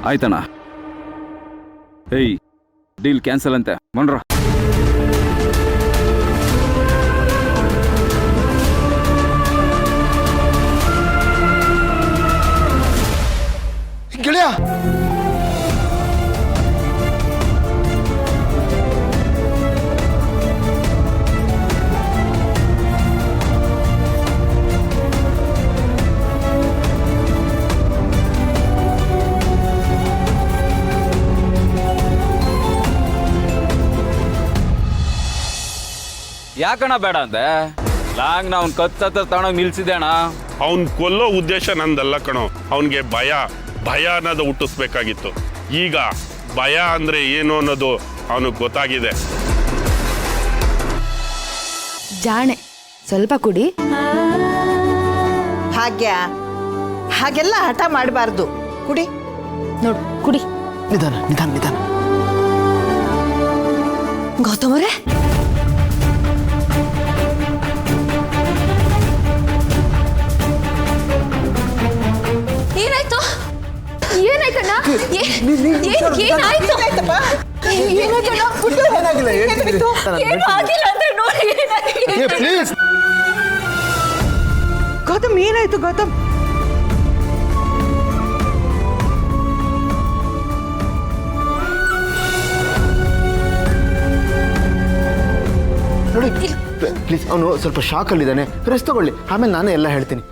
ಆಯ್ತಣ್ಣ. ಏಯ್, deal cancel ಅಂತೆ, ಬನ್ರ. ಗೆಳೆಯ, ಯಾಕಣ್ಣ ಬೇಡ ಅಂದೆ? ಲಾಂಗ್ ನಾ ಅವ್ನು ಕತ್ತತ್ರ ತಗೊಂಡೋಗಿ ನಿಲ್ಸಿದೆ ಅಣ್ಣ. ಅವನ್ ಕೊಲ್ಲೋ ಉದ್ದೇಶ ನಂದಲ್ಲ ಕಣೋ. ಅವನಿಗೆ ಭಯ ಅನ್ನೋದು ಹುಟ್ಟಿಸ್ಬೇಕಾಗಿತ್ತು. ಈಗ ಭಯ ಅಂದ್ರೆ ಏನು ಅನ್ನೋದು ಅವನಿಗೆ ಗೊತ್ತಾಗಿದೆ. ಜಾಣೆ, ಸ್ವಲ್ಪ ಕುಡಿ. ಹಾಗೆಲ್ಲ ಹಠ ಮಾಡಬಾರ್ದು. ಕುಡಿ, ನೋಡು, ಕುಡಿ. ನಿಧಾನ ನಿಧಾನ ನಿಧಾನ. ಗೌತಮರೇ, ಏನಾಯ್ತು? ಏನಾಯ್ತಣ್ಣ? ಗೌತಮ್, ಏನಾಯ್ತು ಗೌತಮ್? ನೋಡಿ ಪ್ಲೀಸ್, ಅವನು ಸ್ವಲ್ಪ ಶಾಕಲ್ಲಿದ್ದಾನೆ, ರೆಸ್ಟ್ ತಗೊಳ್ಳಿ, ಆಮೇಲೆ ನಾನೇ ಎಲ್ಲ ಹೇಳ್ತೀನಿ.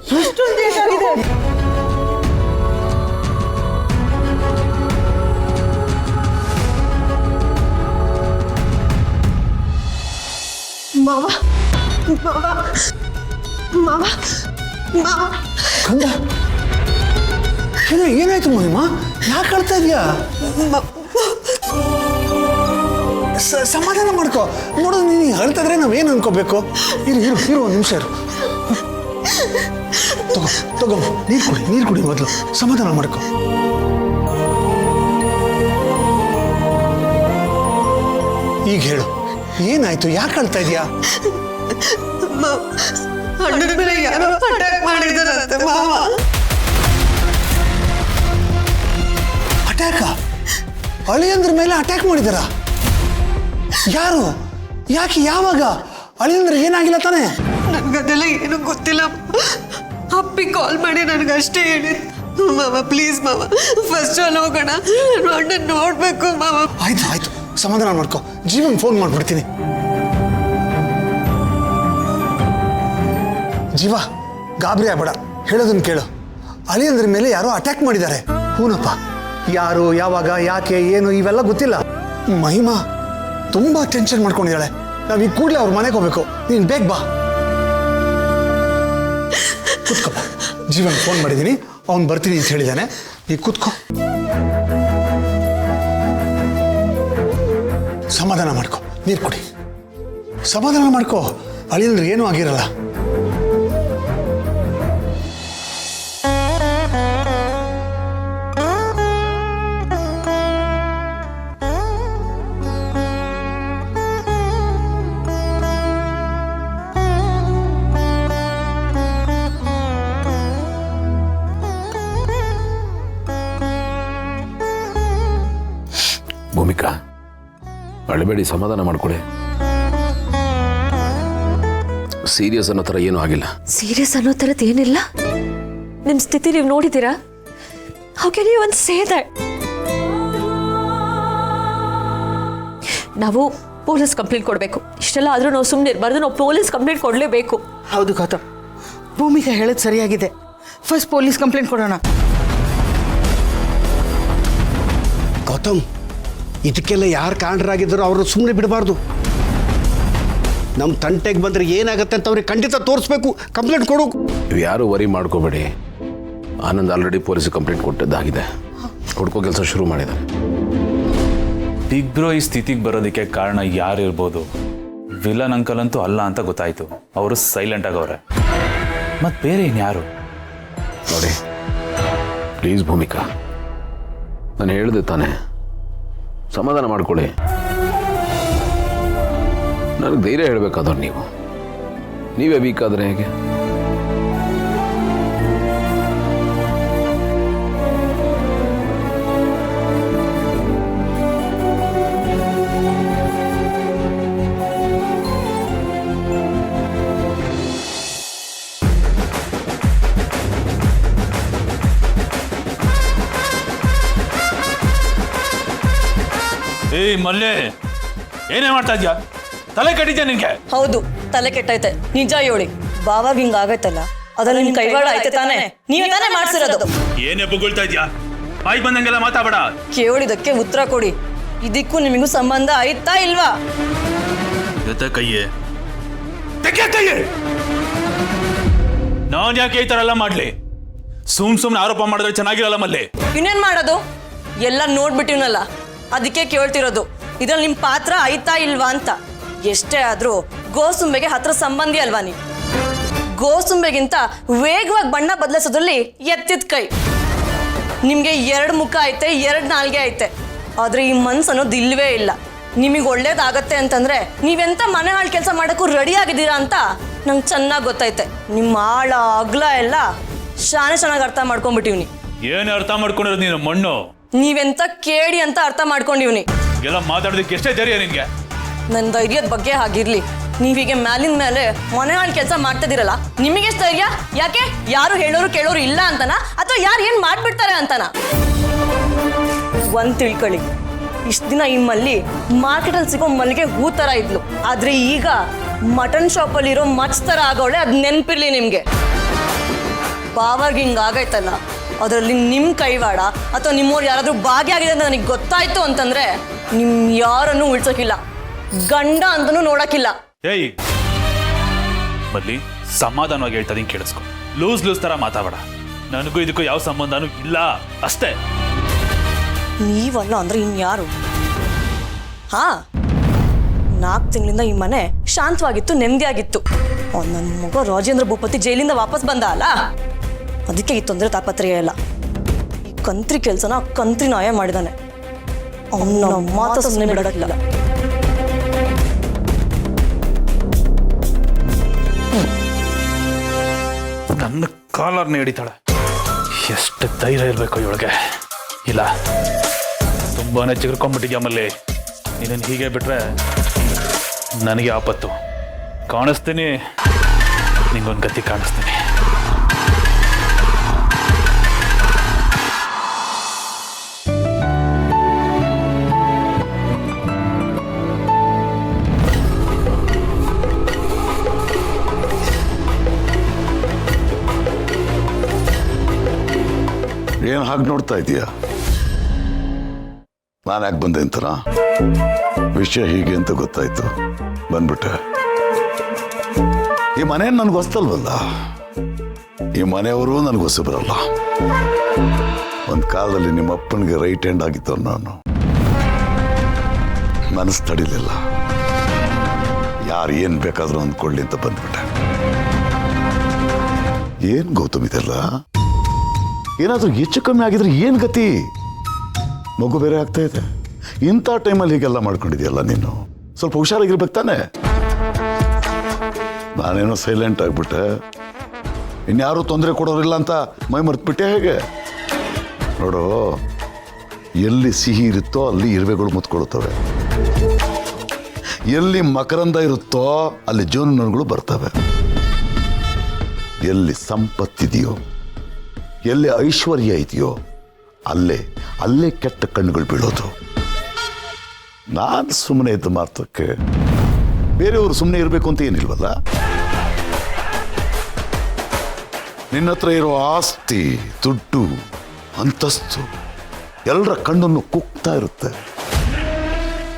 ಮಾವ, ಕಂದ, ಏನಾಯ್ತು ಮಹಿಮಾ? ಯಾಕೆ ಅಳ್ತಾ ಇದೆಯಾ? ಸಮಾಧಾನ ಮಾಡ್ಕೋ. ನೋಡೋದು ನೀನು ಹೇಳ್ತಿದ್ರೆ ನಾವೇನು ಅನ್ಕೋಬೇಕು? ಇರು ಒಂದು ನಿಮಿಷ ಇರು. ತಗೋ ನೀರು ಕುಡಿ ಮೊದಲು, ಸಮಾಧಾನ ಮಾಡ್ಕೋ. ಈಗ ಹೇಳು, ಏನಾಯ್ತು? ಯಾಕೆ ಅಳ್ತಾ ಇದೆಯಾ? ಅಣ್ಣನ ಮೇಲೆ ಯಾರೋ ಅಟ್ಯಾಕ್ ಮಾಡಿದಾರಂತೆ ಮಾವ. ಅಟ್ಯಾಕ? ಅಳಿಯಂದ್ರ ಮೇಲೆ ಅಟ್ಯಾಕ್ ಮಾಡಿದಾರ? ಯಾರು? ಯಾಕೆ? ಯಾವಾಗ? ಅಳಿಯಂದ್ರ ಏನಾಗಿಲ್ಲ ತಾನೆ? ನನಗದೆಲ್ಲ ಏನು ಗೊತ್ತಿಲ್ಲ. ಅಪ್ಪಿ ಕಾಲ್ ಮಾಡಿ ನನಗಷ್ಟೇ ಹೇಳಿದ್ದು. ಮಾವ ಪ್ಲೀಸ್ ಮಾವ, ಫಸ್ಟ್ ಅಲ್ಲಿ ಹೋಗೋಣ, ಅಣ್ಣನ ನೋಡ್ಬೇಕು ಮಾವ. ಆಯ್ತು, ಸಮಾಧಾನ ಮಾಡ್ಕೋ. ಜೀವನ್ ಫೋನ್ ಮಾಡ್ಬಿಡ್ತೀನಿ. ಜೀವ, ಗಾಬರಿ ಆಗ್ಬೇಡ, ಹೇಳೋದನ್ನ ಕೇಳು. ಅಳಿಯಂದ್ರ ಮೇಲೆ ಯಾರೋ ಅಟ್ಯಾಕ್ ಮಾಡಿದ್ದಾರೆ. ಹೂನಪ್ಪ, ಯಾರು, ಯಾವಾಗ, ಯಾಕೆ, ಏನು ಇವೆಲ್ಲ ಗೊತ್ತಿಲ್ಲ. ಮಹಿಮಾ ತುಂಬಾ ಟೆನ್ಷನ್ ಮಾಡ್ಕೊಂಡಿದ್ದಾಳೆ. ನಾವ್ ಈಗ ಕೂಡಲೇ ಅವ್ರ ಮನೆಗೆ ಹೋಗ್ಬೇಕು. ನೀನ್ ಬೇಗ ಬಾ. ಕೂತ್ಕೋ. ಜೀವನ್ ಫೋನ್ ಮಾಡಿದ್ದೀನಿ, ಅವ್ನು ಬರ್ತೀನಿ ಅಂತ ಹೇಳಿದ್ದಾನೆ. ಈಗ ಕೂತ್ಕೋ, ಸಮಾಧಾನ ಮಾಡ್ಕೋ. ನೀರು ಕುಡಿ, ಸಮಾಧಾನ ಮಾಡ್ಕೋ. ಅಳಿಯಂದ್ರೆ ಏನೂ ಆಗಿರಲ್ಲ. ಭೂಮಿಕಾ, ಅಳಬೇಡಿ, ಸಮಾಧಾನ ಮಾಡ್ಕೊಡಿ. ಸೀರಿಯಸ್ ಅನ್ನೋ ಥರ ಏನೂ ಆಗಿಲ್ಲ. ಸೀರಿಯಸ್ ಅನ್ನೋ ಥರದ್ದು ಏನಿಲ್ಲ. ನಿಮ್ಮ ಸ್ಥಿತಿ ನೀವು ನೋಡಿದ್ದೀರಾ? How can you one say that? ನಾವು ಪೊಲೀಸ್ ಕಂಪ್ಲೇಂಟ್ ಕೊಡಬೇಕು. ಇಷ್ಟೆಲ್ಲ ಆದರೂ ನಾವು ಸುಮ್ಮನೆ ಇರಬಾರ್ದು. ನಾವು ಪೊಲೀಸ್ ಕಂಪ್ಲೇಂಟ್ ಕೊಡಲೇಬೇಕು. ಹೌದು ಗೌತಮ್, ಭೂಮಿಕಾ ಹೇಳೋದು ಸರಿಯಾಗಿದೆ. ಫಸ್ಟ್ ಪೊಲೀಸ್ ಕಂಪ್ಲೇಂಟ್ ಕೊಡೋಣ. ಗೌತಮ್, ಇದಕ್ಕೆಲ್ಲ ಯಾರು ಕಾರಣರಾಗಿದ್ದಾರೋ ಅವರು ಸುಮ್ಮನೆ ಬಿಡಬಾರ್ದು. ನಮ್ಮ ತಂಟೆಗೆ ಬಂದರೆ ಏನಾಗುತ್ತೆ ಅಂತ ಅವ್ರಿಗೆ ಖಂಡಿತ ತೋರಿಸ್ಬೇಕು, ಕಂಪ್ಲೇಂಟ್ ಕೊಡು. ನೀವು ಯಾರು ವರಿ ಮಾಡ್ಕೋಬೇಡಿ. ಆನಂದ್ ಆಲ್ರೆಡಿ ಪೊಲೀಸ್ ಕಂಪ್ಲೇಂಟ್ ಕೊಟ್ಟಿದ್ದಾಗಿದೆ. ಹುಡ್ಕೋ ಕೆಲಸ ಶುರು ಮಾಡಿದ್ದಾರೆ. ಬಿಗ್ ಬ್ರೋ ಈ ಸ್ಥಿತಿಗೆ ಬರೋದಕ್ಕೆ ಕಾರಣ ಯಾರಿರ್ಬೋದು? ವಿಲನ್ ಅಂಕಲ್ ಅಂತೂ ಅಲ್ಲ ಅಂತ ಗೊತ್ತಾಯ್ತು. ಅವರು ಸೈಲೆಂಟ್ ಆಗವ್ರೆ. ಮತ್ತೆ ಬೇರೆ ಇನ್ಯಾರು? ನೋಡಿ ಪ್ಲೀಸ್ ಭೂಮಿಕಾ, ನಾನು ಹೇಳಿದೆ ತಾನೆ, ಸಮಾಧಾನ ಮಾಡ್ಕೊಳ್ಳಿ. ನನಗೆ ಧೈರ್ಯ ಹೇಳಬೇಕಾದವ್ರು ನೀವೇ ವೀಕ್ ಆದರೆ ಹೇಗೆ? ಏಯ್ ಮಲ್ಲೆ, ಏನೇ ಮಾಡ್ತಾ ಇದ್ಯಾ? ತಲೆ ಕಟ್ಟಿದ್ಯಾ ನಿನ್ಗೆ? ಹೌದು, ತಲೆ ಕೆಟ್ಟೈತೆ. ನಿಜ ಹೇಳಿ, ಬಾವಾಗ ಹಿಂಗ ಆಗೈತಲ್ಲ, ಅದ್ರಲ್ಲಿ ನಿಮ್ ಕೈವಾಡ ಐತೆ ತಾನೆ? ನೀವೇ ತಾನೇ ಮಾಡ್ಸಿರೋದು. ಏನೇ ಬುಗುಳ್ತಾ ಇದ್ಯಾ? ಬಾಯಿ ಬಂದಂಗೆಲ್ಲ ಮಾತಾಡ. ಕೇಳಿದಕ್ಕೆ ಉತ್ತರ ಕೊಡಿ. ಇದಕ್ಕೂ ನಿಮಗೂ ಸಂಬಂಧ ಆಯ್ತಾ ಇಲ್ವಾ? ಜೊತೆ ಕೈಯೇ ಕೈಯೇ. ನಾನ್ ಯಾಕೆ ಈ ತರ ಎಲ್ಲ ಮಾಡ್ಲಿ? ಸುಮ್ನೆ ಆರೋಪ ಮಾಡಿದ್ರೆ ಚೆನ್ನಾಗಿರಲ್ಲ ಮಲ್ಲಿ. ಇನ್ನೇನ್ ಮಾಡೋದು? ಎಲ್ಲ ನೋಡ್ಬಿಟ್ಟಿವ್ನಲ್ಲ, ಅದಕ್ಕೆ ಕೇಳ್ತಿರೋದು, ಇದ್ರಲ್ಲಿ ನಿಮ್ ಪಾತ್ರ ಆಯ್ತಾ ಇಲ್ವಾ ಅಂತ. ಎಷ್ಟೇ ಆದ್ರೂ ಗೋಸುಂಬೆಗೆ ಹತ್ರ ಸಂಬಂಧಿ ಅಲ್ವಾ ನೀವು? ಗೋಸುಂಬೆಗಿಂತ ವೇಗವಾಗಿ ಬಣ್ಣ ಬದಲಿಸೋದ್ರಲ್ಲಿ ಎತ್ತಿದ ಕೈ. ನಿಮ್ಗೆ 2 ಮುಖ ಐತೆ, 2 ನಾಲ್ಗೆ ಐತೆ, ಆದ್ರೆ ಈ ಮನ್ಸು ಅನ್ನೋದು ಇಲ್ವೇ ಇಲ್ಲ. ನಿಮಗೆ ಒಳ್ಳೇದಾಗತ್ತೆ ಅಂತಂದ್ರೆ ನೀವೆಂತ ಮನೆ ಹಾಳು ಕೆಲಸ ಮಾಡಕ್ಕೂ ರೆಡಿ ಆಗಿದ್ದೀರಾ ಅಂತ ನಂಗೆ ಚೆನ್ನಾಗಿ ಗೊತ್ತೈತೆ. ನಿಮ್ಮ ಆಳ ಅಗ್ಲ ಎಲ್ಲ ಚೆನ್ನಾಗಿ ಅರ್ಥ ಮಾಡ್ಕೊಂಡ್ಬಿಟ್ಟಿವ್ನಿ. ಏನೇ ಅರ್ಥ ಮಾಡ್ಕೊಂಡಿರೋದು ನೀನು ಮಣ್ಣು? ನೀವೆಂತ ಕೇಳಿ ಅಂತ ಅರ್ಥ ಮಾಡ್ಕೊಂಡಿವ್ನಿ. ಎಲ್ಲ ಮಾತಾಡೋದಕ್ಕೆ ಎಷ್ಟೇ ಧೈರ್ಯ ನಿನ್ಗೆ? ನನ್ನ ಧೈರ್ಯದ ಬಗ್ಗೆ ಹಾಗಿರ್ಲಿ, ನೀವೀಗೆ ಮ್ಯಾಲಿನ ಮೇಲೆ ಮನೆ ಹಾಳು ಕೆಲಸ ಮಾಡ್ತಿದ್ದೀರಲ್ಲ, ನಿಮಗೆಷ್ಟು ಧೈರ್ಯ? ಯಾಕೆ? ಯಾರು ಹೇಳೋರು ಕೇಳೋರು ಇಲ್ಲ ಅಂತನಾ, ಅಥವಾ ಯಾರು ಏನ್ ಮಾಡ್ಬಿಡ್ತಾರೆ ಅಂತನಾ? ಒಂದ್ ತಿಳ್ಕೊಳ್ಳಿ, ಇಷ್ಟ ದಿನ ಈ ಮಲ್ಲಿ ಮಾರ್ಕೆಟಲ್ಲಿ ಸಿಗೋ ಮಲ್ಲಿಗೆ ಹೂ ತರ ಇದ್ಲು, ಆದ್ರೆ ಈಗ ಮಟನ್ ಶಾಪಲ್ಲಿ ಇರೋ ಮಚ್ ತರ ಆಗೋಳೆ. ಅದ್ ನೆನ್ಪಿರ್ಲಿ ನಿಮ್ಗೆ. ಬಾವಾಗ ಹಿಂಗ ಆಗೈತಲ್ಲ, ಅದರಲ್ಲಿ ನಿಮ್ ಕೈವಾಡ ಅಥವಾ ನಿಮ್ಮವ್ರು ಯಾರಾದ್ರೂ ಭಾಗಿಯಾಗಿದೆ ಅಂತ ನನಗೆ ಗೊತ್ತಾಯ್ತು ಅಂತಂದ್ರೆ ನಿಮ್ ಯಾರನ್ನು ಉಳ್ಸೋಕಿಲ್ಲ, ಗಂಡ ಅಂತನೂ ನೋಡಕ್ಕಿಲ್ಲ. ಏಯ್ ಮಲ್ಲಿ, ಸಮಾಧಾನವಾಗಿ ಹೇಳ್ತಾ ಇದೀನಿ, ಕೇಳಿಸ್ಕೊ. ಲೂಸ್ ತರ ಮಾತಾಡ. ನನಗೂ ಇದಕ್ಕೂ ಯಾವ ಸಂಬಂಧನೂ ಇಲ್ಲ ಅಷ್ಟೇ. ನೀವಲ್ಲ ಅಂದ್ರೆ ಇನ್ಯಾರು? ಹಾ, 4 ತಿಂಗಳಿಂದ ಈ ಮನೆ ಶಾಂತವಾಗಿತ್ತು, ನೆಮ್ಮದಿಯಾಗಿತ್ತು. ನನ್ನ ಮಗ ರಾಜೇಂದ್ರ ಭೂಪತಿ ಜೈಲಿಂದ ವಾಪಸ್ ಬಂದ ಅಲ್ಲ, ಅದಕ್ಕೆ ಈ ತೊಂದರೆ ತಾಪತ್ರೆಯ ಇಲ್ಲ. ಈ ಕಂತ್ರಿ ಕೆಲಸನ ಕಂತ್ರಿ ನಾಯ ಮಾಡಿದಾನೆ. ಅವನ ಮಾತು ಸುಮ್ಮನೆ ಬಿಡೋಕ್ಕಿಲ್ಲ. ನನ್ನ ಕಾಲರ್ನ ಹಿಡಿತಾಳೆ. ಎಷ್ಟು ಧೈರ್ಯ ಇರಬೇಕು ಇವಳಿಗೆ. ಇಲ್ಲ, ತುಂಬಾನೇ ಚಿಗುರ್ಕೊಂಡ್ಬಿಟ್ಟಿದ್ಯಾ ಮಲ್ಲಿ. ನೀನು ಹೀಗೆ ಬಿಟ್ರೆ ನನಗೆ ಆಪತ್ತು. ಕಾಣಿಸ್ತೀನಿ, ನಿಂಗೊಂದು ಗತಿ ಕಾಣಿಸ್ತೀನಿ. ಏನು ಹಾಗೆ ನೋಡ್ತಾ ಇದೀಯಾ? ನಾನು ಯಾಕೆ ಬಂದೆ ಅಂತಾರ? ವಿಷಯ ಹೀಗೆ ಅಂತ ಗೊತ್ತಾಯ್ತು, ಬಂದ್ಬಿಟ್ಟೆ. ಈ ಮನೆ ನನ್ಗೆ ಹೊಸ್ತಲ್ವಲ್ಲ, ಈ ಮನೆಯವರು ನನಗೆ ಹೊಸಬರಲ್ಲ. ಒಂದು ಕಾಲದಲ್ಲಿ ನಿಮ್ಮ ಅಪ್ಪನಿಗೆ ರೈಟ್ ಹ್ಯಾಂಡ್ ಆಗಿದ್ದವ್ ನಾನು. ಮನಸ್ಸು ತಡಿಲಿಲ್ಲ, ಯಾರು ಏನು ಬೇಕಾದ್ರೂ ಅಂದ್ಕೊಳ್ಳಿ ಅಂತ ಬಂದ್ಬಿಟ್ಟೆ. ಏನು ಗೌತಮ್ ಇದೆಲ್ಲ? ಏನಾದರೂ ಹೆಚ್ಚು ಕಮ್ಮಿ ಆಗಿದ್ರೆ ಏನು ಗತಿ? ಮಗು ಬೇರೆ ಆಗ್ತಾ ಇದೆ. ಇಂಥ ಟೈಮಲ್ಲಿ ಹೀಗೆಲ್ಲ ಮಾಡ್ಕೊಂಡಿದ್ಯಲ್ಲ ನೀನು. ಸ್ವಲ್ಪ ಹುಷಾರಾಗಿರ್ಬೇಕು ತಾನೆ. ನಾನೇನೋ ಸೈಲೆಂಟ್ ಆಗ್ಬಿಟ್ಟೆ, ಇನ್ಯಾರೂ ತೊಂದರೆ ಕೊಡೋರಿಲ್ಲ ಅಂತ ಮೈ ಮರೆತ್ಬಿಟ್ಟೆ. ಹೇಗೆ ನೋಡು, ಎಲ್ಲಿ ಸಿಹಿ ಇರುತ್ತೋ ಅಲ್ಲಿ ಇರುವೆಗಳು ಮುತ್ಕೊಳ್ತವೆ, ಎಲ್ಲಿ ಮಕರಂದ ಇರುತ್ತೋ ಅಲ್ಲಿ ಜೋನುಗಳು ಬರ್ತವೆ, ಎಲ್ಲಿ ಸಂಪತ್ತಿದೆಯೋ, ಎಲ್ಲಿ ಐಶ್ವರ್ಯ ಇದೆಯೋ ಅಲ್ಲೇ ಕೆಟ್ಟ ಕಣ್ಣುಗಳು ಬೀಳೋದು. ನಾನು ಸುಮ್ಮನೆ ಇದ್ದ ಮಾತ್ರಕ್ಕೆ ಬೇರೆಯವರು ಸುಮ್ಮನೆ ಇರಬೇಕು ಅಂತ ಏನಿಲ್ವಲ್ಲ. ನಿನ್ನ ಹತ್ರ ಇರೋ ಆಸ್ತಿ, ದುಡ್ಡು, ಅಂತಸ್ತು ಎಲ್ಲರ ಕಣ್ಣನ್ನು ಕುಗ್ತಾ ಇರುತ್ತೆ.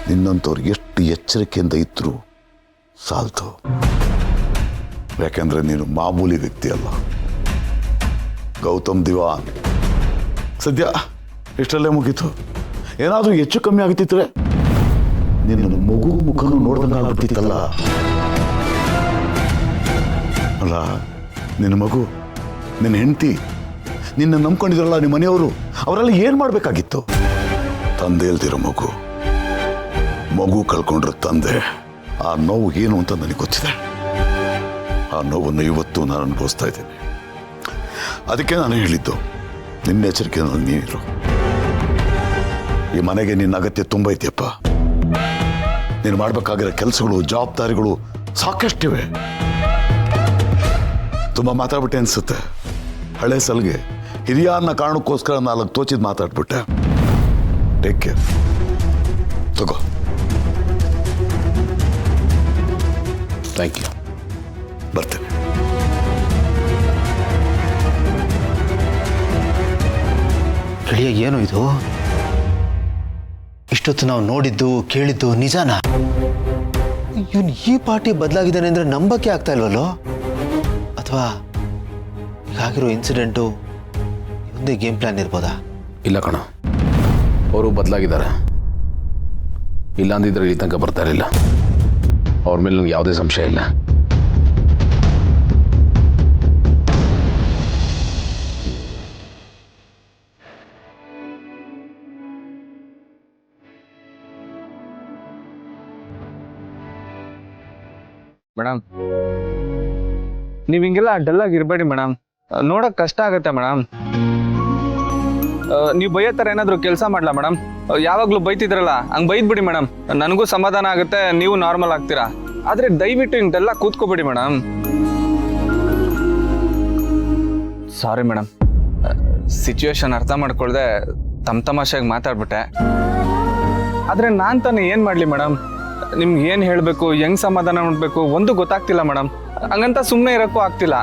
ನಿನ್ನಂಥವ್ರು ಎಷ್ಟು ಎಚ್ಚರಿಕೆಯಿಂದ ಇದ್ರು ಸಾಲ್ತು. ಯಾಕೆಂದ್ರೆ ನೀನು ಮಾಮೂಲಿ ವ್ಯಕ್ತಿ ಅಲ್ಲ, ಗೌತಮ್ ದಿವಾನ್. ಸದ್ಯ ಇಷ್ಟಲ್ಲೇ ಮುಗೀತು. ಏನಾದರೂ ಹೆಚ್ಚು ಕಮ್ಮಿ ಆಗ್ತಿದ್ರೆ ನಿನ್ನ ಮಗು ಮುಖನೂ ನೋಡ್ದಂಗೆ ಆಗ್ಬಿಡ್ತಿತ್ತಲ್ಲ. ಅಲ್ಲ, ನಿನ್ನ ಮಗು, ನಿನ್ನ ಹೆಂಡತಿ, ನಿನ್ನ ನಂಬ್ಕೊಂಡಿದ್ರಲ್ಲ ನಿಮ್ಮ ಮನೆಯವರು, ಅವರೆಲ್ಲ ಏನು ಮಾಡಬೇಕಾಗಿತ್ತು? ತಂದೆ ಇಲ್ದಿರೋ ಮಗು ಕಳ್ಕೊಂಡ್ರೆ ತಂದೆ ಆ ನೋವು ಏನು ಅಂತ ನನಗೆ ಗೊತ್ತಿದೆ. ಆ ನೋವನ್ನು ಇವತ್ತು ನಾನು ಅನುಭವಿಸ್ತಾ ಇದ್ದೀನಿ. ಅದಕ್ಕೆ ನಾನು ಹೇಳಿದ್ದು, ನಿನ್ನ ಎಚ್ಚರಿಕೆಯಲ್ಲಿ ನೀನಿರು. ಈ ಮನೆಗೆ ನಿನ್ನ ಅಗತ್ಯ ತುಂಬ ಇದೆಯಪ್ಪ. ನೀನು ಮಾಡಬೇಕಾಗಿರೋ ಕೆಲಸಗಳು, ಜವಾಬ್ದಾರಿಗಳು ಸಾಕಷ್ಟಿವೆ. ತುಂಬ ಮಾತಾಡ್ಬಿಟ್ಟೆ ಅನ್ಸುತ್ತೆ. ಹಳೆ ಸಲ್ಗೆ ಹಿರಿಯ ಅನ್ನೋ ಕಾರಣಕ್ಕೋಸ್ಕರ 4 ತೋಚಿದ್ ಮಾತಾಡ್ಬಿಟ್ಟೆ. Take care. ತಗೋ. Thank you. ಬರ್ತೇನೆ. ಗೆಳೆಯ, ಏನು ಇದು? ಇಷ್ಟೊತ್ತು ನಾವು ನೋಡಿದ್ದು ಕೇಳಿದ್ದು ನಿಜಾನಾ? ಇವನು ಈ ಪಾರ್ಟಿ ಬದಲಾಗಿದ್ದಾನೆ ಅಂದರೆ ನಂಬಕ್ಕೆ ಆಗ್ತಾ ಇಲ್ವಲ್ಲೋ? ಅಥವಾ ಈಗಾಗಿರೋ ಇನ್ಸಿಡೆಂಟು ಒಂದೇ ಗೇಮ್ ಪ್ಲಾನ್ ಇರ್ಬೋದಾ? ಇಲ್ಲ ಕಣ, ಅವರು ಬದಲಾಗಿದ್ದಾರೆ. ಇಲ್ಲ ಅಂದಿದ್ರೆ ಇಲ್ಲಿ ತನಕ ಬರ್ತಾ ಇರಲಿಲ್ಲ. ಅವ್ರ ಮೇಲೆ ನನಗೆ ಯಾವುದೇ ಸಂಶಯ ಇಲ್ಲ. ಮೇಡಮ್, ನೀವು ಹಿಂಗೆಲ್ಲ ಡಲ್ ಆಗಿ ಇರಬೇಡಿ ಮೇಡಮ್. ನೋಡಕ್ ಕಷ್ಟ ಆಗುತ್ತೆ ಮೇಡಮ್. ನೀವು ಬೈಯೋ ಥರ ಏನಾದರೂ ಕೆಲಸ ಮಾಡಲ ಮೇಡಮ್? ಯಾವಾಗಲೂ ಬೈತಿದ್ರಲ್ಲ, ಹಂಗೆ ಬೈದ್ಬಿಡಿ ಮೇಡಮ್. ನನಗೂ ಸಮಾಧಾನ ಆಗುತ್ತೆ, ನೀವು ನಾರ್ಮಲ್ ಆಗ್ತೀರಾ. ಆದರೆ ದಯವಿಟ್ಟು ಹಿಂಗೆಲ್ಲ ಕೂತ್ಕೋಬೇಡಿ ಮೇಡಮ್. ಸಾರಿ ಮೇಡಮ್, ಸಿಚುವೇಶನ್ ಅರ್ಥ ಮಾಡ್ಕೊಳ್ದೆ ತಮಾಷೆಗೆ ಮಾತಾಡ್ಬಿಟ್ಟೆ. ಆದರೆ ನಾನು ತಾನೇ ಏನು ಮಾಡಲಿ ಮೇಡಮ್? ನಿಮ್ಗೆ ಏನು ಹೇಳಬೇಕು, ಹೆಂಗೆ ಸಮಾಧಾನ ಮಾಡಬೇಕು ಒಂದು ಗೊತ್ತಾಗ್ತಿಲ್ಲ ಮೇಡಮ್. ಹಂಗಂತ ಸುಮ್ಮನೆ ಇರೋಕ್ಕೂ ಆಗ್ತಿಲ್ಲ.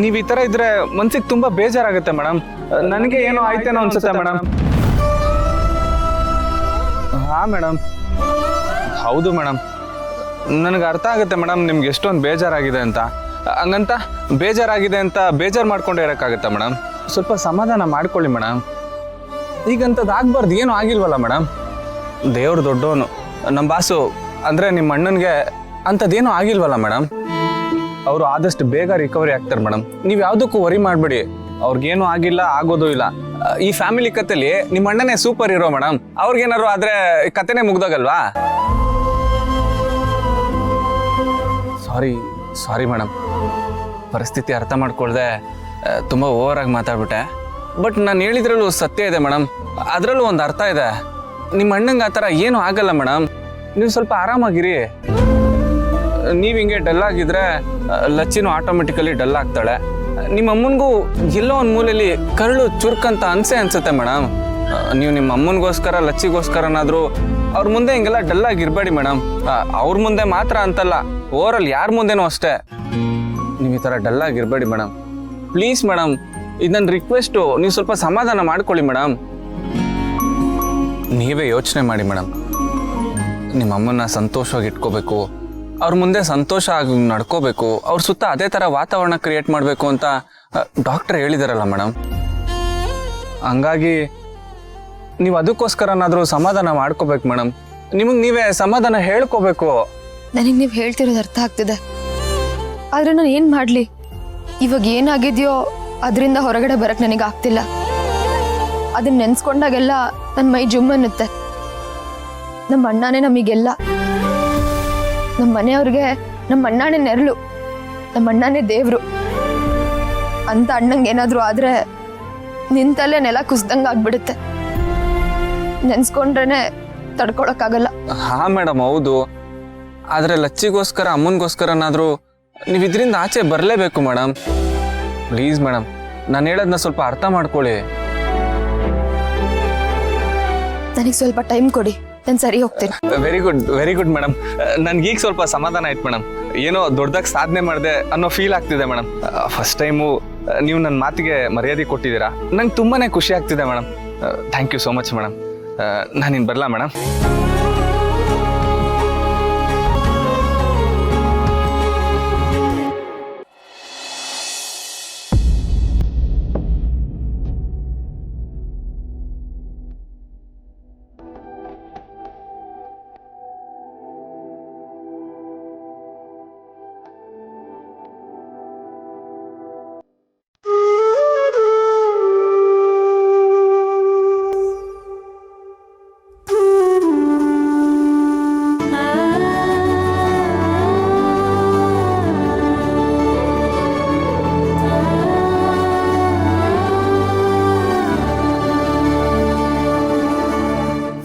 ನೀವು ಈ ಥರ ಇದ್ರೆ ಮನ್ಸಿಗೆ ತುಂಬ ಬೇಜಾರಾಗುತ್ತೆ ಮೇಡಮ್. ನನಗೆ ಏನೋ ಆಯ್ತೇನೋ ಅನ್ಸುತ್ತೆ ಮೇಡಮ್. ಹಾಂ ಮೇಡಮ್, ಹೌದು ಮೇಡಮ್, ನನಗೆ ಅರ್ಥ ಆಗುತ್ತೆ ಮೇಡಮ್ ನಿಮ್ಗೆ ಎಷ್ಟೊಂದು ಬೇಜಾರಾಗಿದೆ ಅಂತ. ಹಂಗಂತ ಬೇಜಾರಾಗಿದೆ ಅಂತ ಬೇಜಾರು ಮಾಡ್ಕೊಂಡೇ ಇರೋಕ್ಕಾಗತ್ತಾ ಮೇಡಮ್? ಸ್ವಲ್ಪ ಸಮಾಧಾನ ಮಾಡ್ಕೊಳ್ಳಿ ಮೇಡಮ್. ಈಗಂಥದ್ದು ಆಗ್ಬಾರ್ದು, ಏನೂ ಆಗಿಲ್ವಲ್ಲ ಮೇಡಮ್. ದೇವ್ರು ದೊಡ್ಡವನು. ನಮ್ಮ ಬಾಸು ಅಂದರೆ ನಿಮ್ಮ ಅಣ್ಣನಿಗೆ ಅಂಥದ್ದೇನೂ ಆಗಿಲ್ವಲ್ಲ ಮೇಡಮ್. ಅವರು ಆದಷ್ಟು ಬೇಗ ರಿಕವರಿ ಆಗ್ತಾರೆ ಮೇಡಮ್. ನೀವು ಯಾವುದಕ್ಕೂ ವರಿ ಮಾಡಬೇಡಿ. ಅವ್ರಿಗೇನು ಆಗಿಲ್ಲ, ಆಗೋದು ಇಲ್ಲ. ಈ ಫ್ಯಾಮಿಲಿ ಕಥೆಲಿ ನಿಮ್ಮ ಅಣ್ಣನೇ ಸೂಪರ್ ಹೀರೋ ಮೇಡಮ್. ಅವ್ರಿಗೇನಾದ್ರು ಆದರೆ ಕಥೆನೇ ಮುಗ್ದೋಗಲ್ವಾ? ಸಾರಿ ಮೇಡಮ್, ಪರಿಸ್ಥಿತಿ ಅರ್ಥ ಮಾಡ್ಕೊಳ್ದೆ ತುಂಬ ಓವರಾಗಿ ಮಾತಾಡ್ಬಿಟ್ಟೆ. ಬಟ್ ನಾನು ಹೇಳಿದ್ರಲ್ಲೂ ಸತ್ಯ ಇದೆ ಮೇಡಮ್. ಅದರಲ್ಲೂ ಒಂದು ಅರ್ಥ ಇದೆ. ನಿಮ್ಮ ಅಣ್ಣಂಗೆ ಆ ಥರ ಏನೂ ಆಗಲ್ಲ ಮೇಡಮ್. ನೀವು ಸ್ವಲ್ಪ ಆರಾಮಾಗಿರಿ. ನೀವು ಹಿಂಗೆ ಡಲ್ ಆಗಿದ್ರೆ ಲಚ್ಚಿನೂ ಆಟೋಮೆಟಿಕಲಿ ಡಲ್ ಆಗ್ತಾಳೆ. ನಿಮ್ಮ ಅಮ್ಮನಿಗೂ ಎಲ್ಲೋ ಒಂದು ಮೂಲೆಯಲ್ಲಿ ಕರಳು ಚುರುಕಂತ ಅನ್ಸುತ್ತೆ ಮೇಡಮ್. ನೀವು ನಿಮ್ಮ ಅಮ್ಮನಿಗೋಸ್ಕರ ಲಚ್ಚಿಗೋಸ್ಕರನಾದರೂ ಅವ್ರ ಮುಂದೆ ಹಿಂಗೆಲ್ಲ ಡಲ್ ಆಗಿರಬೇಡಿ ಮೇಡಮ್. ಅವ್ರ ಮುಂದೆ ಮಾತ್ರ ಅಂತಲ್ಲ, ಓವರಾಲ್ ಯಾರ ಮುಂದೆನೂ ಅಷ್ಟೇ. ನೀವು ಈ ಥರ ಡಲ್ ಆಗಿರಬೇಡಿ ಮೇಡಮ್. ಪ್ಲೀಸ್ ಮೇಡಮ್, ಇದು ನನ್ನ ರಿಕ್ವೆಸ್ಟು. ನೀವು ಸ್ವಲ್ಪ ಸಮಾಧಾನ ಮಾಡ್ಕೊಳ್ಳಿ ಮೇಡಮ್. ನೀವೇ ಯೋಚನೆ ಮಾಡಿ ಮೇಡಮ್. ನಿಮ್ಮ ಅಮ್ಮನ್ನ ಸಂತೋಷವಾಗಿ ಇಟ್ಕೋಬೇಕು, ಅವ್ರ ಮುಂದೆ ಸಂತೋಷ ಆಗಿ ನಡ್ಕೋಬೇಕು, ಅವ್ರ ಸುತ್ತ ಅದೇ ಥರ ವಾತಾವರಣ ಕ್ರಿಯೇಟ್ ಮಾಡಬೇಕು ಅಂತ ಡಾಕ್ಟರ್ ಹೇಳಿದಾರಲ್ಲ ಮೇಡಮ್. ಹಂಗಾಗಿ ನೀವು ಅದಕ್ಕೋಸ್ಕರನಾದರೂ ಸಮಾಧಾನ ಮಾಡ್ಕೋಬೇಕು ಮೇಡಮ್. ನಿಮಗೆ ನೀವೇ ಸಮಾಧಾನ ಹೇಳ್ಕೋಬೇಕು. ನನಗೆ ನೀವು ಹೇಳ್ತಿರೋದು ಅರ್ಥ ಆಗ್ತಿದೆ. ಆದರೆ ನಾನು ಏನು ಮಾಡಲಿ? ಇವಾಗ ಏನಾಗಿದೆಯೋ ಅದರಿಂದ ಹೊರಗಡೆ ಬರಕ್ಕೆ ನನಗೆ ಆಗ್ತಿಲ್ಲ. ಅದನ್ನ ನೆನ್ಸ್ಕೊಂಡಾಗೆಲ್ಲ ನನ್ನ ಮೈ ಜುಮ್ ಅನ್ನುತ್ತೆ. ನಮ್ಮ ಅಣ್ಣನೇ ನಮಗೆಲ್ಲ. ನಮ್ಮ ಮನೆಯವ್ರಿಗೆ ನಮ್ಮ ಅಣ್ಣನೇ ನೆರಳು, ನಮ್ಮ ಅಣ್ಣನೇ ದೇವ್ರು ಅಂತ. ಅಣ್ಣಂಗೆ ಏನಾದರೂ ಆದರೆ ನಿಂತಲ್ಲೇ ನೆಲ ಕುಸ್ದಂಗೆ ಆಗ್ಬಿಡುತ್ತೆ. ನೆನ್ಸ್ಕೊಂಡ್ರೇನೆ ತಡ್ಕೊಳಕ್ಕಾಗಲ್ಲ. ಹಾಂ ಮೇಡಮ್, ಹೌದು. ಆದರೆ ಲಚ್ಚಿಗೋಸ್ಕರ, ಅಮ್ಮನಿಗೋಸ್ಕರನಾದರೂ ನೀವು ಇದರಿಂದ ಆಚೆ ಬರಲೇಬೇಕು ಮೇಡಮ್. ಪ್ಲೀಸ್ ಮೇಡಮ್, ನಾನು ಹೇಳೋದನ್ನ ಸ್ವಲ್ಪ ಅರ್ಥ ಮಾಡ್ಕೊಳ್ಳಿ. ನನಗೆ ಸ್ವಲ್ಪ ಟೈಮ್ ಕೊಡಿ, ನಾನು ಸರಿ ಹೋಗ್ತೀನಿ. Very good madam. ನನ್ಗೀಗ ಸ್ವಲ್ಪ ಸಮಾಧಾನ ಆಯ್ತು ಮೇಡಮ್. ಏನೋ ದೊಡ್ಡದಾಗಿ ಸಾಧನೆ ಮಾಡಿದೆ ಅನ್ನೋ ಫೀಲ್ ಆಗ್ತಿದೆ ಮೇಡಮ್. ಫಸ್ಟ್ ಟೈಮು ನೀವು ನನ್ನ ಮಾತಿಗೆ ಮರ್ಯಾದೆ ಕೊಟ್ಟಿದ್ದೀರಾ. ನಂಗೆ ತುಂಬಾ ಖುಷಿ ಆಗ್ತಿದೆ madam. Thank you so much madam. ನಾನಿನ್ನು ಬರಲಾ ಮೇಡಮ್?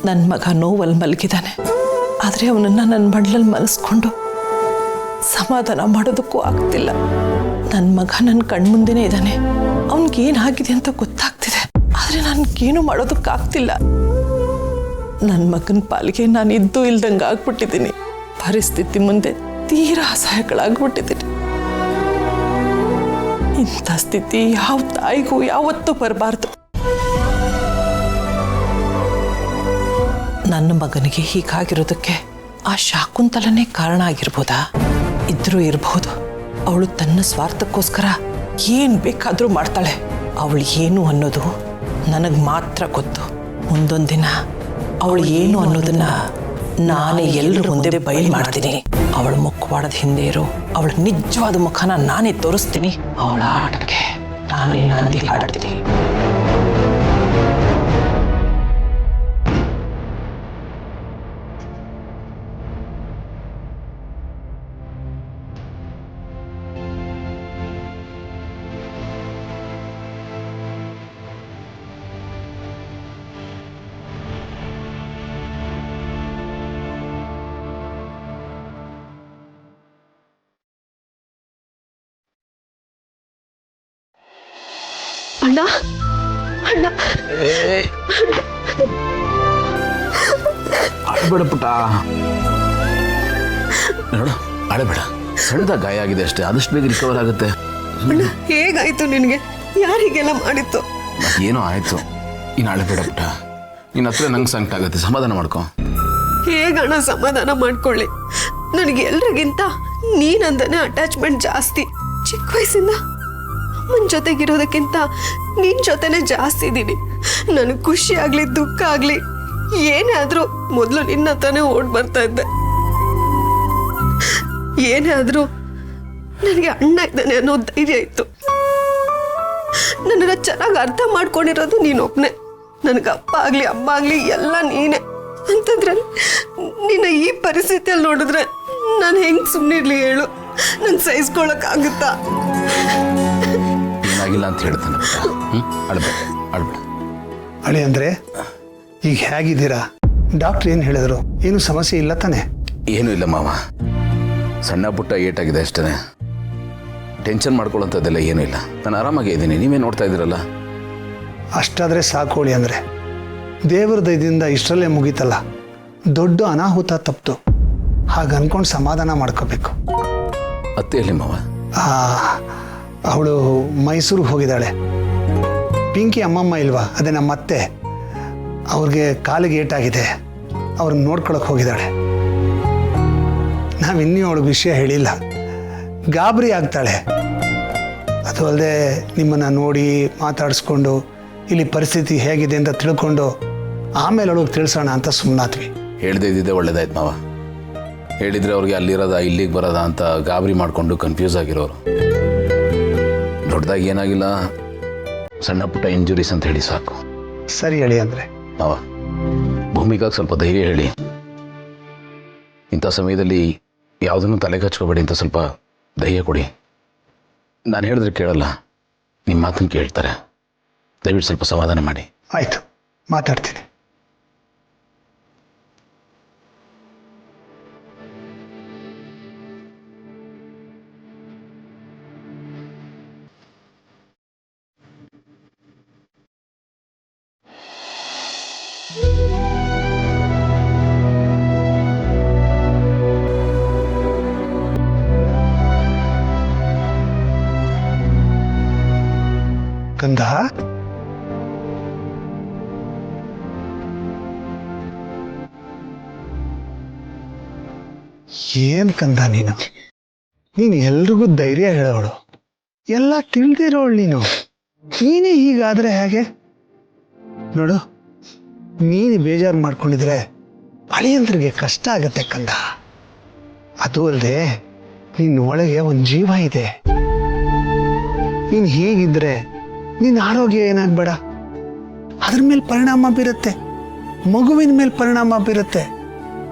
ನನ್ನ ಮಗ ನೋವಲ್ಲಿ ಮಲಗಿದ್ದಾನೆ. ಆದರೆ ಅವನನ್ನು ನನ್ನ ಮಡ್ಲಲ್ಲಿ ಮಲಸ್ಕೊಂಡು ಸಮಾಧಾನ ಮಾಡೋದಕ್ಕೂ ಆಗ್ತಿಲ್ಲ. ನನ್ನ ಮಗ ನನ್ನ ಕಣ್ಮುಂದೆನೇ ಇದ್ದಾನೆ. ಅವನಿಗೇನಾಗಿದೆ ಅಂತ ಗೊತ್ತಾಗ್ತಿದೆ, ಆದರೆ ನನಗೇನು ಮಾಡೋದಕ್ಕಾಗ್ತಿಲ್ಲ. ನನ್ನ ಮಗನ ಪಾಲಿಗೆ ನಾನು ಇದ್ದು ಇಲ್ದಂಗೆ ಆಗ್ಬಿಟ್ಟಿದ್ದೀನಿ. ಪರಿಸ್ಥಿತಿ ಮುಂದೆ ತೀರಾ ಅಸಹಾಯಗಳಾಗ್ಬಿಟ್ಟಿದ್ದೀನಿ. ಇಂಥ ಸ್ಥಿತಿ ಯಾವ ತಾಯಿಗೂ ಯಾವತ್ತೂ ಬರಬಾರ್ದು. ನನ್ನ ಮಗನಿಗೆ ಹೀಗಾಗಿರೋದಕ್ಕೆ ಆ ಶಾಕುಂತಲನೇ ಕಾರಣ ಆಗಿರ್ಬೋದಾ? ಇದ್ರೂ ಇರಬಹುದು. ಅವಳು ತನ್ನ ಸ್ವಾರ್ಥಕ್ಕೋಸ್ಕರ ಏನ್ ಬೇಕಾದ್ರೂ ಮಾಡ್ತಾಳೆ. ಅವಳು ಏನು ಅನ್ನೋದು ನನಗೆ ಮಾತ್ರ ಗೊತ್ತು. ಮುಂದೊಂದು ದಿನ ಅವಳು ಏನು ಅನ್ನೋದನ್ನ ನಾನೇ ಎಲ್ಲರ ಮುಂದೆ ಬಯಲು ಮಾಡ್ತೀನಿ. ಅವಳ ಮುಖವಾಡದ ಹಿಂದೆ ಇರೋ ಅವಳ ನಿಜವಾದ ಮುಖನ ನಾನೇ ತೋರಿಸ್ತೀನಿ. ಅವಳ ಆಟಕ್ಕೆ ನಾನೇ ನಾಂದಿ ಹಾಡ್ತೀನಿ. ಅಣ್ಣ ಅಣ್ಣ ಅಳಬೇಡ ಪುಟ್ಟ, ನೋಡು ಅಳಬೇಡ. ಸಣ್ಣದಾಗ ಗಾಯ ಆಗಿದೆ ಅಷ್ಟೇ, ಆದಷ್ಟು ಬೇಗ ರಿಕವರ್ ಆಗುತ್ತೆ. ಅಣ್ಣ ಹೇಗಾಯ್ತು ನಿನಗೆ? ಯಾರಿಗೆಲ್ಲ ಮಾಡಿತ್ತು? ಏನೋ ಆಯ್ತು, ಇನ್ನು ಅಳಬೇಡ ಪುಟ್ಟ. ನಿನ್ನ ಹತ್ರ ನಂಗೆ ಸಂಕಟ ಆಗುತ್ತೆ, ಸಮಾಧಾನ ಮಾಡ್ಕೊ. ಹೇಗಣ್ಣ ಸಮಾಧಾನ ಮಾಡ್ಕೊಳ್ಳಿ? ನನಗೆ ಎಲ್ರಿಗಿಂತ ನೀನಂದನೇ ಅಟ್ಯಾಚ್ಮೆಂಟ್ ಜಾಸ್ತಿ. ಚಿಕ್ಕ ವಯಸ್ಸಿಂದ ಅಮ್ಮನ ಜೊತೆಗಿರೋದಕ್ಕಿಂತ ನಿನ್ ಜೊತೆನೆ ಜಾಸ್ತಿ ಇದ್ದೀನಿ. ನನಗೆ ಖುಷಿ ಆಗ್ಲಿ ದುಃಖ ಆಗ್ಲಿ ಏನೇ ಆದ್ರೂ ಮೊದಲು ನಿನ್ನ ಹತ್ರನೇ ಓಡ್ ಬರ್ತಾ ಇದ್ದೆ. ಏನೇ ಆದ್ರೂ ನನಗೆ ಅಣ್ಣ ಇದ್ದಾನೆ ಅನ್ನೋ ಧೈರ್ಯ ಇತ್ತು. ನನ್ನನ್ನ ಚೆನ್ನಾಗಿ ಅರ್ಥ ಮಾಡ್ಕೊಂಡಿರೋದು ನೀನೊಬ್ನೇ. ನನಗೆ ಅಪ್ಪ ಆಗ್ಲಿ ಅಮ್ಮ ಆಗ್ಲಿ ಎಲ್ಲ ನೀನೆ. ಅಂತಂದ್ರಲ್ಲಿ ನಿನ್ನ ಈ ಪರಿಸ್ಥಿತಿಯಲ್ಲಿ ನೋಡಿದ್ರೆ ನಾನು ಹೆಂಗ್ ಸುಮ್ಮನಿರ್ಲಿ ಹೇಳು? ನಂಗೆ ಸಹಿಸ್ಕೊಳಕ್ಕಾಗುತ್ತಾ? ಏನಾಗಿಲ್ಲ ಅಂತ ಹೇಳ್ತಾನೆ. ಅಳಬೇಡ ಅಳಬೇಡ. ಅಳಿ ಅಂದರೆ ಈಗ ಹೇಗಿದ್ದೀರಾ? ಡಾಕ್ಟ್ರ್ ಏನು ಹೇಳಿದ್ರು? ಏನು ಸಮಸ್ಯೆ ಇಲ್ಲ ತಾನೆ? ಏನೂ ಇಲ್ಲ ಮಾವ, ಸಣ್ಣ ಪುಟ್ಟ ಏಟಾಗಿದೆ ಅಷ್ಟೇ. ಟೆನ್ಷನ್ ಮಾಡ್ಕೊಳ್ಳೋಂಥದ್ದೆಲ್ಲ ಏನೂ ಇಲ್ಲ. ನಾನು ಆರಾಮಾಗೇ ಇದ್ದೀನಿ, ನೀವೇ ನೋಡ್ತಾ ಇದ್ದೀರಲ್ಲ. ಅಷ್ಟಾದರೆ ಸಾಕೋಳಿ ಅಂದರೆ ದೇವರ ದಯದಿಂದ ಇಷ್ಟರಲ್ಲೇ ಮುಗೀತಲ್ಲ. ದೊಡ್ಡ ಅನಾಹುತ ತಪ್ಪಿತು, ಹಾಗೆ ಅನ್ಕೊಂಡು ಸಮಾಧಾನ ಮಾಡ್ಕೋಬೇಕು. ಅತ್ತೆ ಹೇಳಿ ಮಾವ. ಅವಳು ಮೈಸೂರಿಗೆ ಹೋಗಿದ್ದಾಳೆ. ಪಿಂಕಿ ಅಮ್ಮಮ್ಮ ಇಲ್ವಾ, ಅದೇ ನಮ್ಮ ಅತ್ತೆ, ಅವ್ರಿಗೆ ಕಾಲಿಗೆ ಏಟಾಗಿದೆ, ಅವ್ರನ್ನ ನೋಡ್ಕೊಳಕ್ಕೆ ಹೋಗಿದ್ದಾಳೆ. ನಾವಿನ್ನೂ ಅವಳಿಗೆ ವಿಷಯ ಹೇಳಿಲ್ಲ, ಗಾಬರಿ ಆಗ್ತಾಳೆ. ಅದು ಅಲ್ಲದೆ ನಿಮ್ಮನ್ನು ನೋಡಿ ಮಾತಾಡಿಸ್ಕೊಂಡು ಇಲ್ಲಿ ಪರಿಸ್ಥಿತಿ ಹೇಗಿದೆ ಅಂತ ತಿಳ್ಕೊಂಡು ಆಮೇಲೆ ಅವಳಿಗೆ ತಿಳಿಸೋಣ ಅಂತ ಸುಮ್ಮನಾದ್ವಿ. ಹೇಳ್ದೇ ಇದ್ದಿದ್ದೆ ಒಳ್ಳೇದಾಯ್ತು ಮಾವ. ಹೇಳಿದರೆ ಅವ್ರಿಗೆ ಅಲ್ಲಿರೋದ ಇಲ್ಲಿಗೆ ಬರೋದ ಅಂತ ಗಾಬರಿ ಮಾಡಿಕೊಂಡು ಕನ್ಫ್ಯೂಸ್ ಆಗಿರೋರು. ದೊಡ್ಡದಾಗಿ ಏನಾಗಿಲ್ಲ, ಸಣ್ಣ ಪುಟ್ಟ ಇಂಜುರೀಸ್ ಅಂತ ಹೇಳಿ ಸಾಕು. ಸರಿ ಹೇಳಿ ಅಂದರೆ ಮಾವ, ಭೂಮಿಗಾಗಿ ಸ್ವಲ್ಪ ಧೈರ್ಯ ಹೇಳಿ. ಇಂಥ ಸಮಯದಲ್ಲಿ ಯಾವುದನ್ನು ತಲೆಗೆ ಹಚ್ಕೋಬೇಡಿ ಅಂತ ಸ್ವಲ್ಪ ಧೈರ್ಯ ಕೊಡಿ. ನಾನು ಹೇಳಿದ್ರೆ ಕೇಳಲ್ಲ, ನಿಮ್ಮ ಮಾತನ್ನು ಕೇಳ್ತಾರೆ. ದಯವಿಟ್ಟು ಸ್ವಲ್ಪ ಸಮಾಧಾನ ಮಾಡಿ. ಆಯಿತು, ಮಾತಾಡ್ತೀನಿ. ಕಂದ, ಏನ್ ಕಂದ ನೀನು ಎಲ್ರಿಗೂ ಧೈರ್ಯ ಹೇಳೋಳು, ಎಲ್ಲ ತಿಳಿದಿರೋಳು ನೀನು. ನೀನೇ ಹೀಗಾದ್ರೆ ಹೇಗೆ? ನೋಡು, ನೀನು ಬೇಜಾರು ಮಾಡ್ಕೊಂಡಿದ್ರೆ ಅಳಿಯಂದ್ರಿಗೆ ಕಷ್ಟ ಆಗತ್ತೆ ಕಂದ. ಅದು ಅಲ್ಲದೆ ನಿನ್ನ ಒಳಗೆ ಒಂದು ಜೀವ ಇದೆ. ನೀನು ಹೀಗಿದ್ರೆ ನಿನ್ನ ಆರೋಗ್ಯ ಏನಾಗಬೇಡ, ಅದ್ರ ಮೇಲೆ ಪರಿಣಾಮ ಬೀರುತ್ತೆ, ಮಗುವಿನ ಮೇಲೆ ಪರಿಣಾಮ ಬೀರುತ್ತೆ.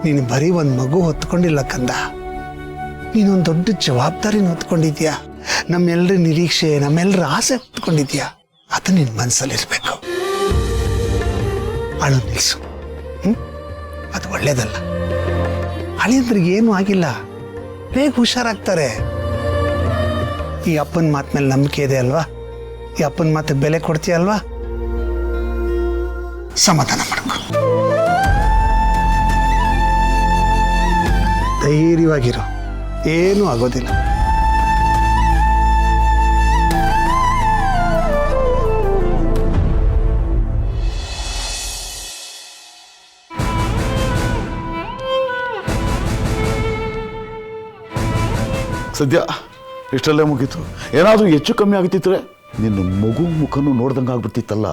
ನೀನು ಬರೀ ಒಂದು ಮಗು ಹೊತ್ಕೊಂಡಿಲ್ಲ ಕಂದ, ನೀನೊಂದು ದೊಡ್ಡ ಜವಾಬ್ದಾರಿನ ಹೊತ್ಕೊಂಡಿದ್ಯಾ. ನಮ್ಮೆಲ್ಲರ ನಿರೀಕ್ಷೆ, ನಮ್ಮೆಲ್ಲರ ಆಸೆ ಹೊತ್ಕೊಂಡಿದ್ಯಾ. ಅದು ನಿನ್ನ ಮನಸ್ಸಲ್ಲಿರ್ಬೇಕು. ಅಳು ನಿಲ್ಸು, ಅದು ಒಳ್ಳೇದಲ್ಲ. ಅಳಿಯಂದ್ರಿಗೆ ಏನೂ ಆಗಿಲ್ಲ, ಬೇಗ ಹುಷಾರಾಗ್ತಾರೆ. ಈ ಅಪ್ಪನ ಮಾತು ಮೇಲೆ ನಂಬಿಕೆ ಇದೆ ಅಲ್ವಾ? ಈ ಅಪ್ಪನ ಮಾತು ಬೆಲೆ ಕೊಡ್ತೀಯ ಅಲ್ವಾ? ಸಮಾಧಾನ ಮಾಡ್ಕೊ. ಧೈರ್ಯವಾಗಿರು, ಏನೂ ಆಗೋದಿಲ್ಲ. ಸದ್ಯ ಇಷ್ಟಲ್ಲೇ ಮುಗೀತು. ಏನಾದರೂ ಹೆಚ್ಚು ಕಮ್ಮಿ ಆಗ್ತಿದ್ರೆ ನಿನ್ನ ಮಗು ಮುಖನೂ ನೋಡ್ದಂಗೆ ಆಗ್ಬಿಡ್ತಿತ್ತಲ್ಲ.